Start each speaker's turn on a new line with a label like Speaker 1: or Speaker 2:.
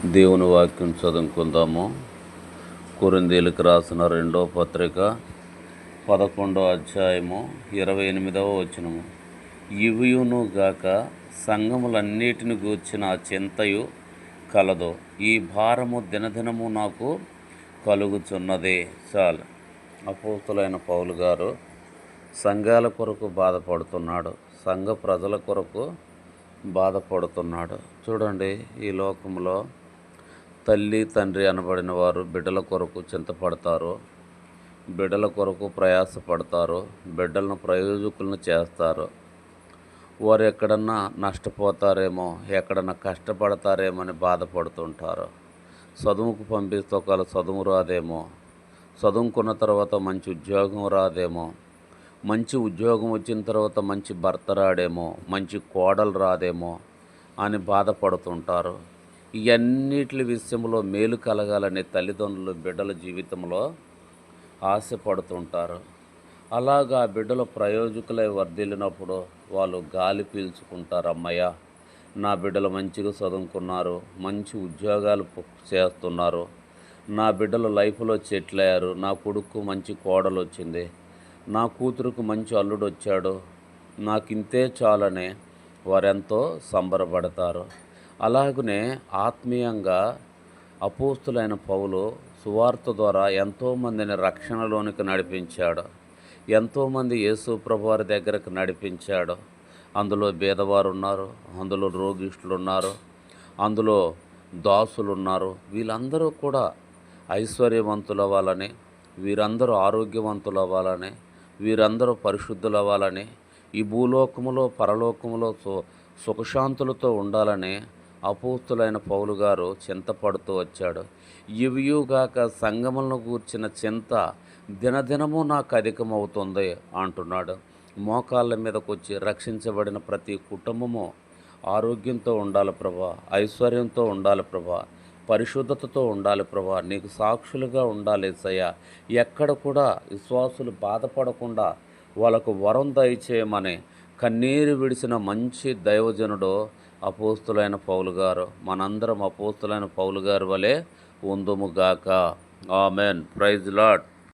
Speaker 1: దేవుని వాక్యం చదువుకుందాము. కొరింథీయులకు రాసిన 2వ పత్రిక 11వ అధ్యాయము 28వ వచనము. ఇవియును గాక సంఘములన్నిటిని గూర్చిన చింతయు కలదు, ఈ భారము దినదినము నాకు కలుగుచున్నదే. చాలు. అపోస్తులైన పౌలు గారు సంఘాల కొరకు బాధపడుతున్నాడు, సంఘ ప్రజల కొరకు బాధపడుతున్నాడు. చూడండి, ఈ లోకంలో తల్లి తండ్రి అనబడిన వారు బిడ్డల కొరకు చింతపడతారు, బిడ్డల కొరకు ప్రయాసపడతారు, బిడ్డలను ప్రయోజకులను చేస్తారు. వారు ఎక్కడన్నా నష్టపోతారేమో, ఎక్కడన్నా కష్టపడతారేమో అని బాధపడుతుంటారు. చదువుకు పంపిస్తే ఒకవేళ చదువు రాదేమో, చదువుకున్న తర్వాత మంచి ఉద్యోగం రాదేమో, మంచి ఉద్యోగం వచ్చిన తర్వాత మంచి భర్త రాడేమో, మంచి కోడలు రాదేమో అని బాధపడుతుంటారు. ఇవన్నిటి విషయంలో మేలు కలగాలని తల్లిదండ్రులు బిడ్డల జీవితంలో ఆశపడుతుంటారు. అలాగా బిడ్డలు ప్రయోజకులై వర్ధిల్లినప్పుడు వాళ్ళు గాలి పీల్చుకుంటారు. అమ్మయ్య, నా బిడ్డలు మంచిగా చదువుకున్నారు, మంచి ఉద్యోగాలు చేస్తున్నారు, నా బిడ్డలు లైఫ్లో సెటిల్ అయ్యారు, నా కొడుకు మంచి కోడలు వచ్చింది, నా కూతురుకు మంచి అల్లుడు వచ్చాడు, నాకు ఇంతే చాలని వారెంతో సంబరపడతారు. అలాగనే ఆత్మీయంగా అపోస్తులైన పౌలు సువార్త ద్వారా ఎంతోమందిని రక్షణలోనికి నడిపించాడు, ఎంతోమంది యేసు ప్రభువారి దగ్గరకు నడిపించాడు. అందులో బీదవారు ఉన్నారు, అందులో రోగిష్ఠులు ఉన్నారు, అందులో దాసులు ఉన్నారు. వీళ్ళందరూ కూడా ఐశ్వర్యవంతులు అవ్వాలని, వీరందరూ ఆరోగ్యవంతులు అవ్వాలని, వీరందరూ పరిశుద్ధులు అవ్వాలని, ఈ భూలోకములో పరలోకములో సుఖశాంతులతో ఉండాలని అపోస్తులైన పౌలు గారు చింతపడుతూ వచ్చాడు. ఇవియుగాక సంగములను గూర్చిన చింత దినదినము నాకు అధికమవుతుంది అంటున్నాడు. మోకాళ్ళ మీదకు వచ్చి రక్షించబడిన ప్రతి కుటుంబము ఆరోగ్యంతో ఉండాలి ప్రభా, ఐశ్వర్యంతో ఉండాలి ప్రభా, పరిశుద్ధతతో ఉండాలి ప్రభా, నీకు సాక్షులుగా ఉండాలి యేసయ్యా. ఎక్కడ కూడా విశ్వాసులు బాధపడకుండా వాళ్ళకు వరం దయచేయమని కన్నీరు విడిచిన మంచి దైవజనుడు అపోస్తులైన పౌలు గారు. మనందరం అపోస్తులైన పౌలు గారు వలె ఉందుముగాక. ఆమెన్. Praise lord.